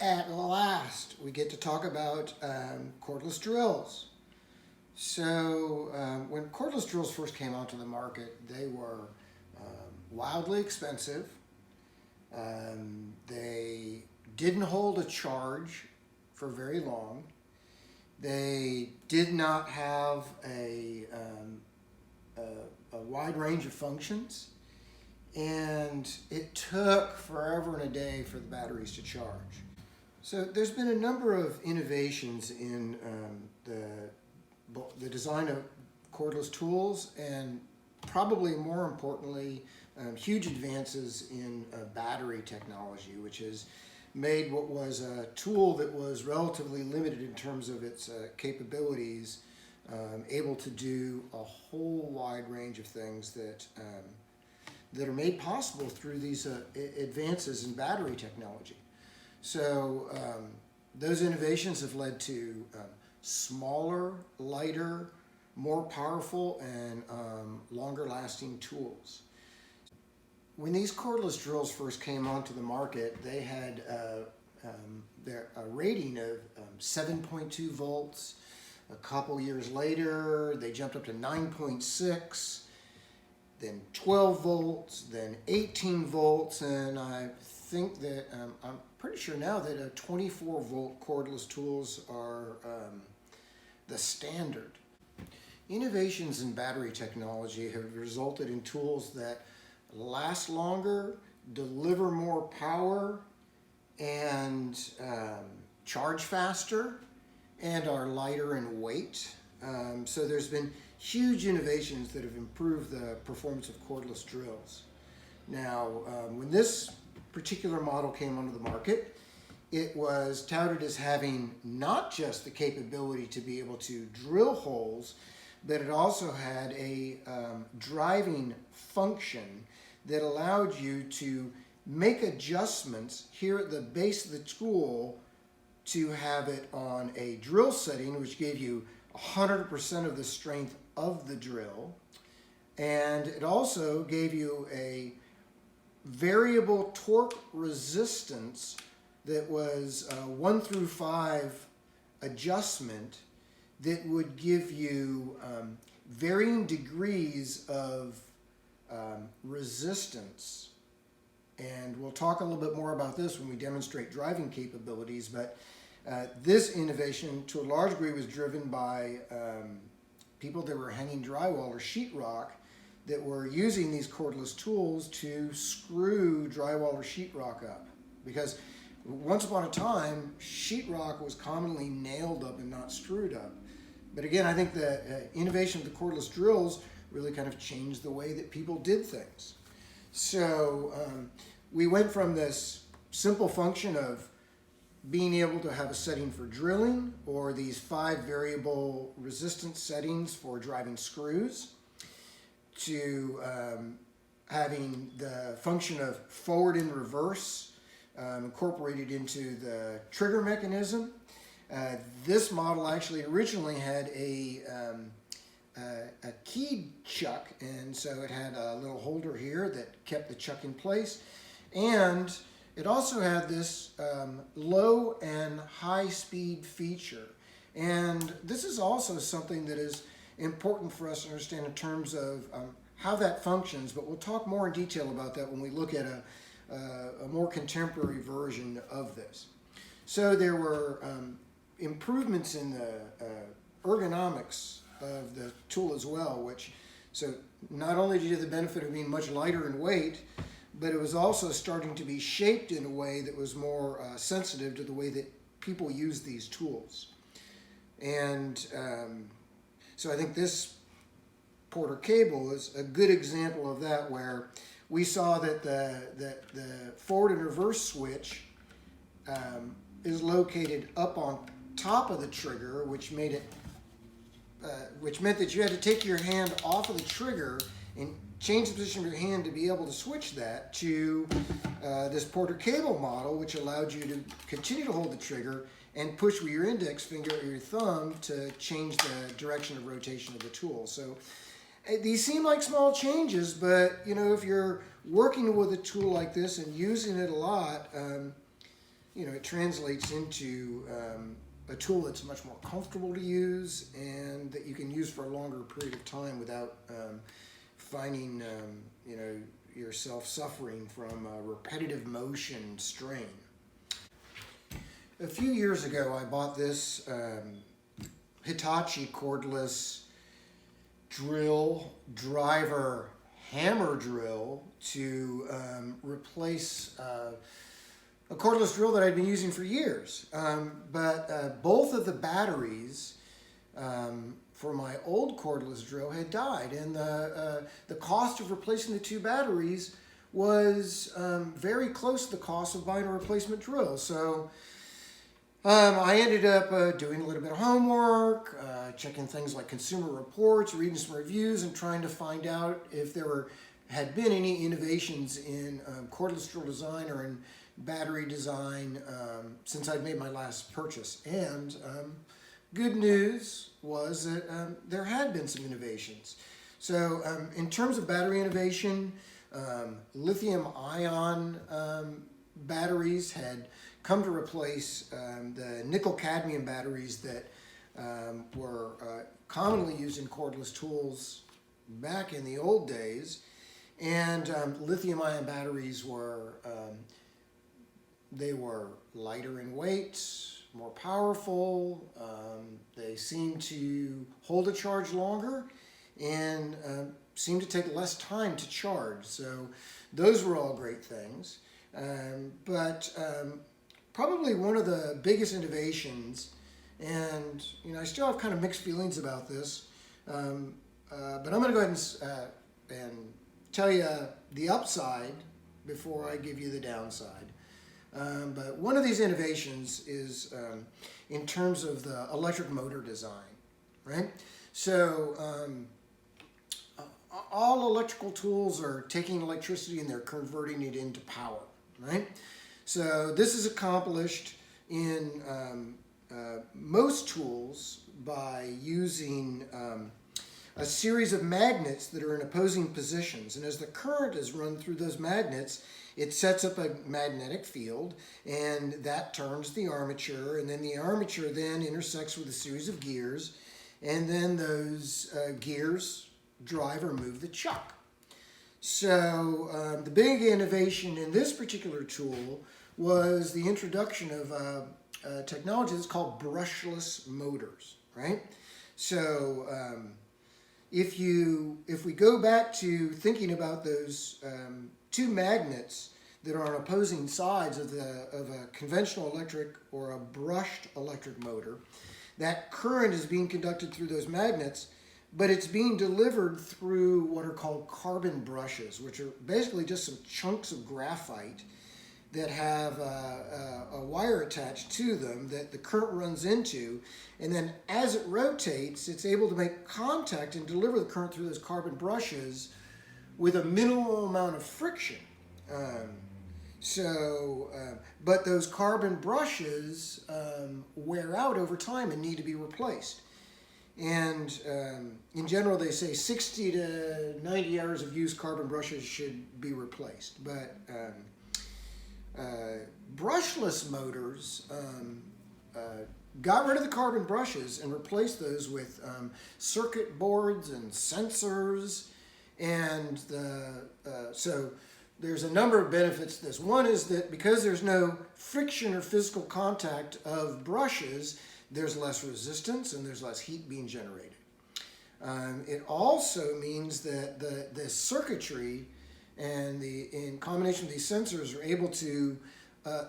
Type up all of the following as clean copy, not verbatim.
At last, we get to talk about cordless drills. So, when cordless drills first came onto the market, they were wildly expensive. They didn't hold a charge for very long. They did not have a wide range of functions, and it took forever and a day for the batteries to charge. So there's been a number of innovations in the design of cordless tools, and probably more importantly, huge advances in battery technology, which has made what was a tool that was relatively limited in terms of its capabilities able to do a whole wide range of things that are made possible through these advances in battery technology. So those innovations have led to smaller, lighter, more powerful, and longer lasting tools. When these cordless drills first came onto the market, they had a rating of 7.2 volts. A couple years later, they jumped up to 9.6, then 12 volts, then 18 volts, and I think that I'm pretty sure now that 24 volt cordless tools are the standard. Innovations in battery technology have resulted in tools that last longer, deliver more power, and charge faster, and are lighter in weight. So there's been huge innovations that have improved the performance of cordless drills. Now, when this particular model came onto the market, it was touted as having not just the capability to be able to drill holes, but it also had a driving function that allowed you to make adjustments here at the base of the tool to have it on a drill setting, which gave you 100% of the strength of the drill. And it also gave you a variable torque resistance that was 1 through 5 adjustment that would give you varying degrees of resistance. And we'll talk a little bit more about this when we demonstrate driving capabilities, but this innovation to a large degree was driven by people that were hanging drywall or sheetrock that were using these cordless tools to screw drywall or sheetrock up. Because once upon a time, sheetrock was commonly nailed up and not screwed up. But again, I think the innovation of the cordless drills really kind of changed the way that people did things. So we went from this simple function of being able to have a setting for drilling, or these 5 variable resistance settings for driving screws, to having the function of forward and reverse incorporated into the trigger mechanism. This model actually originally had a keyed chuck, and so it had a little holder here that kept the chuck in place, and it also had this low and high speed feature. And this is also something that is important for us to understand in terms of how that functions, but we'll talk more in detail about that when we look at a more contemporary version of this. So there were improvements in the ergonomics of the tool as well, so not only did you have the benefit of being much lighter in weight, but it was also starting to be shaped in a way that was more sensitive to the way that people use these tools. And so I think this Porter cable is a good example of that, where we saw that the forward and reverse switch is located up on top of the trigger, which meant that you had to take your hand off of the trigger and change the position of your hand to be able to switch that to this Porter cable model, which allowed you to continue to hold the trigger and push with your index finger or your thumb to change the direction of rotation of the tool. So these seem like small changes, but if you're working with a tool like this and using it a lot, it translates into a tool that's much more comfortable to use and that you can use for a longer period of time without finding, yourself suffering from repetitive motion strain. A few years ago, I bought this Hitachi cordless drill driver hammer drill to replace a cordless drill that I'd been using for years. But both of the batteries for my old cordless drill had died, and the cost of replacing the two batteries was very close to the cost of buying a replacement drill. So I ended up doing a little bit of homework, checking things like Consumer Reports, reading some reviews, and trying to find out if there had been any innovations in cordless drill design or in battery design since I'd made my last purchase. And good news was that there had been some innovations. So in terms of battery innovation, lithium-ion batteries had come to replace the nickel-cadmium batteries that were commonly used in cordless tools back in the old days. And lithium-ion batteries were they were lighter in weight, more powerful. They seemed to hold a charge longer and seemed to take less time to charge. So those were all great things. But probably one of the biggest innovations, and I still have kind of mixed feelings about this, but I'm going to go ahead and tell you the upside before I give you the downside. But one of these innovations is in terms of the electric motor design, right? So all electrical tools are taking electricity and they're converting it into power, right? So this is accomplished in most tools by using a series of magnets that are in opposing positions. And as the current is run through those magnets, it sets up a magnetic field, and that turns the armature, and then the armature then intersects with a series of gears, and then those gears drive or move the chuck. So the big innovation in this particular tool was the introduction of a technology that's called brushless motors, right? So if we go back to thinking about those two magnets that are on opposing sides of a conventional electric or a brushed electric motor, that current is being conducted through those magnets, but it's being delivered through what are called carbon brushes, which are basically just some chunks of graphite that have a wire attached to them that the current runs into, and then as it rotates, it's able to make contact and deliver the current through those carbon brushes with a minimal amount of friction. But those carbon brushes wear out over time and need to be replaced. And in general, they say 60 to 90 hours of use, carbon brushes should be replaced. But brushless motors got rid of the carbon brushes and replaced those with circuit boards and sensors. And so there's a number of benefits to this. One is that because there's no friction or physical contact of brushes, there's less resistance and there's less heat being generated. It also means that the circuitry and in combination with these sensors are able to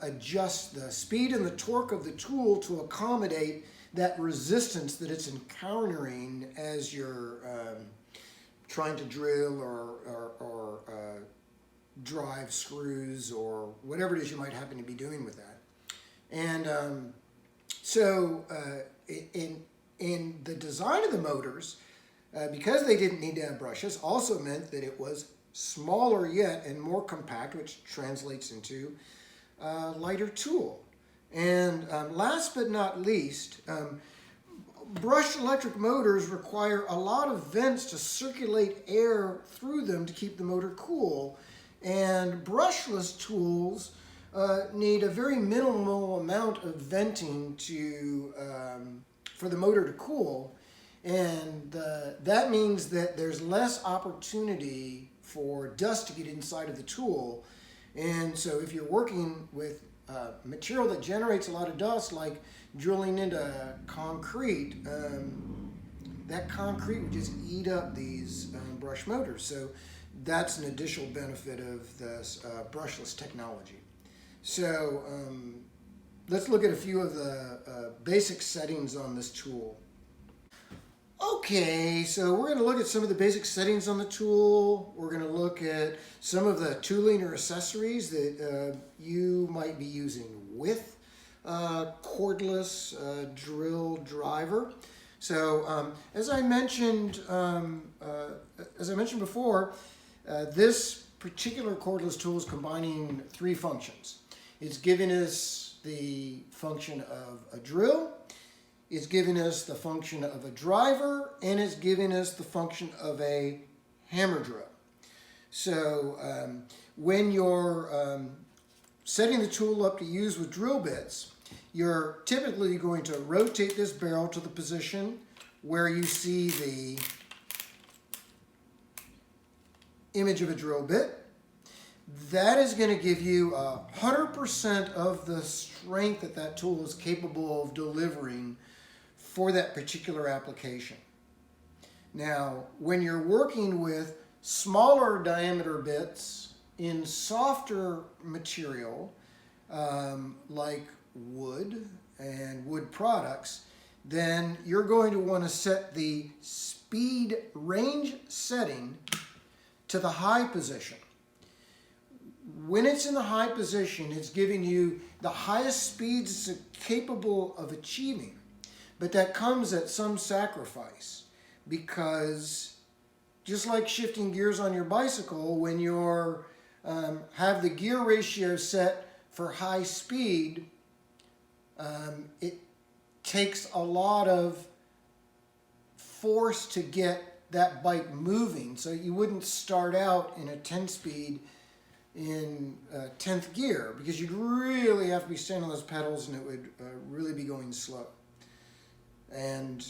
adjust the speed and the torque of the tool to accommodate that resistance that it's encountering as you're trying to drill or drive screws or whatever it is you might happen to be doing with that. And so in the design of the motors, because they didn't need to have brushes, also meant that it was smaller yet and more compact, which translates into a lighter tool. And last but not least, brushed electric motors require a lot of vents to circulate air through them to keep the motor cool. And brushless tools need a very minimal amount of venting for the motor to cool, and that means that there's less opportunity for dust to get inside of the tool. And so if you're working with material that generates a lot of dust, like drilling into concrete, that concrete would just eat up these brush motors. So that's an additional benefit of this brushless technology. So let's look at a few of the basic settings on this tool. Okay, so we're going to look at some of the basic settings on the tool. We're going to look at some of the tooling or accessories that you might be using with cordless drill driver. So as I mentioned before, this particular cordless tool is combining three functions. It's giving us the function of a drill, it's giving us the function of a driver, and it's giving us the function of a hammer drill. So when you're setting the tool up to use with drill bits, you're typically going to rotate this barrel to the position where you see the image of a drill bit. That is going to give you 100% of the strength that that tool is capable of delivering for that particular application. Now, when you're working with smaller diameter bits in softer material, like wood and wood products, then you're going to want to set the speed range setting to the high position. When it's in the high position, it's giving you the highest speeds it's capable of achieving. But that comes at some sacrifice, because just like shifting gears on your bicycle, when you're have the gear ratio set for high speed, it takes a lot of force to get that bike moving. So you wouldn't start out in a 10-speed in 10th gear, because you'd really have to be standing on those pedals, and it would really be going slow. And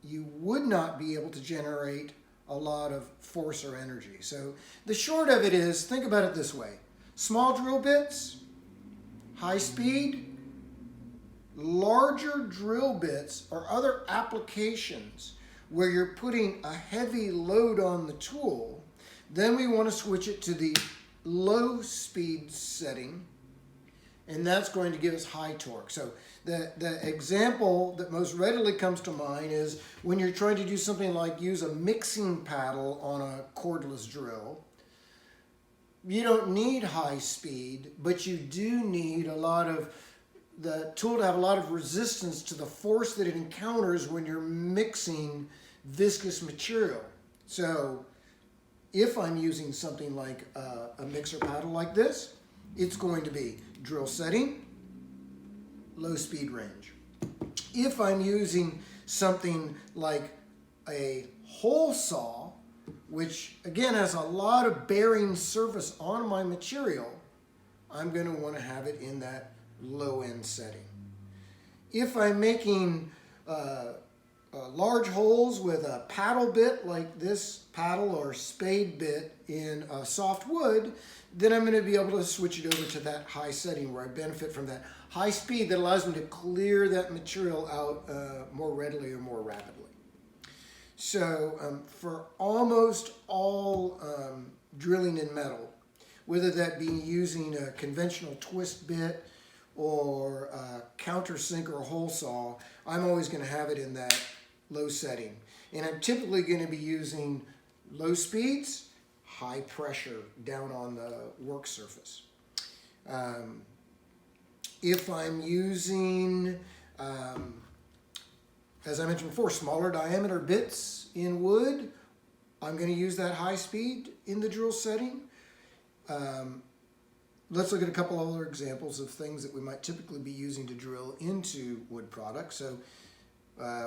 you would not be able to generate a lot of force or energy. So the short of it is, think about it this way. Small drill bits, high speed, larger drill bits, or other applications where you're putting a heavy load on the tool, then we want to switch it to the low speed setting, and that's going to give us high torque. So the example that most readily comes to mind is when you're trying to do something like use a mixing paddle on a cordless drill. You don't need high speed, but you do need the tool to have a lot of resistance to the force that it encounters when you're mixing viscous material. So if I'm using something like a mixer paddle like this, it's going to be drill setting, low speed range. If I'm using something like a hole saw, which again has a lot of bearing surface on my material, I'm going to want to have it in that low end setting. If I'm making large holes with a paddle bit like this paddle or spade bit in soft wood, then I'm going to be able to switch it over to that high setting where I benefit from that high speed that allows me to clear that material out more readily or more rapidly. So for almost all drilling in metal, whether that be using a conventional twist bit or a countersink or a hole saw, I'm always going to have it in that low setting. And I'm typically going to be using low speeds, high pressure down on the work surface. If I'm using, as I mentioned before, smaller diameter bits in wood, I'm going to use that high speed in the drill setting. Let's look at a couple other examples of things that we might typically be using to drill into wood products. So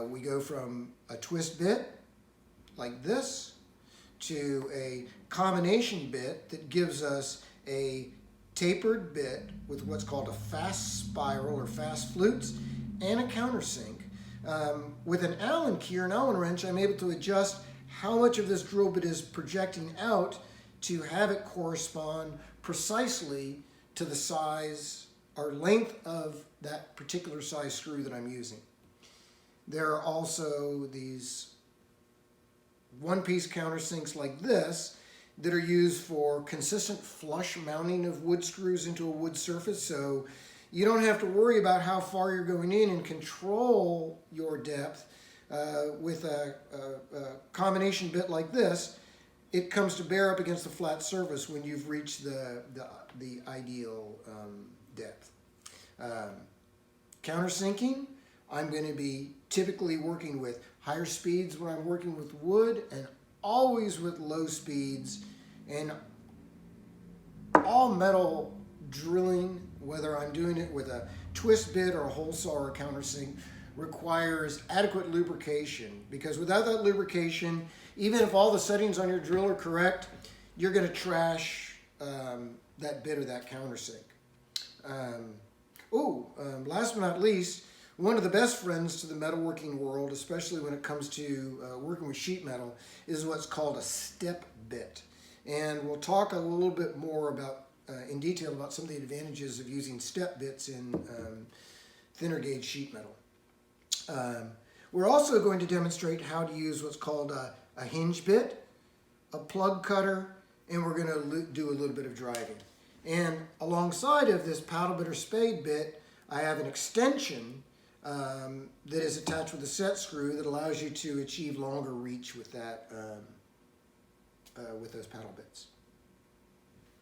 we go from a twist bit like this to a combination bit that gives us a tapered bit with what's called a fast spiral or fast flutes and a countersink. With an Allen key or an Allen wrench, I'm able to adjust how much of this drill bit is projecting out to have it correspond precisely to the size or length of that particular size screw that I'm using. There are also these one-piece countersinks like this that are used for consistent flush mounting of wood screws into a wood surface, so you don't have to worry about how far you're going in and control your depth with a combination bit like this. It comes to bear up against the flat surface when you've reached the ideal depth. Countersinking, I'm going to be typically working with higher speeds when I'm working with wood, and always with low speeds. And all metal drilling, whether I'm doing it with a twist bit or a hole saw or a countersink, requires adequate lubrication, because without that lubrication, even if all the settings on your drill are correct, you're going to trash that bit or that countersink. Last but not least, one of the best friends to the metalworking world, especially when it comes to working with sheet metal, is what's called a step bit. And we'll talk a little bit more about, in detail, about some of the advantages of using step bits in thinner gauge sheet metal. We're also going to demonstrate how to use what's called a hinge bit, a plug cutter, and we're going to do a little bit of driving. And alongside of this paddle bit or spade bit, I have an extension that is attached with a set screw that allows you to achieve longer reach with that with those paddle bits.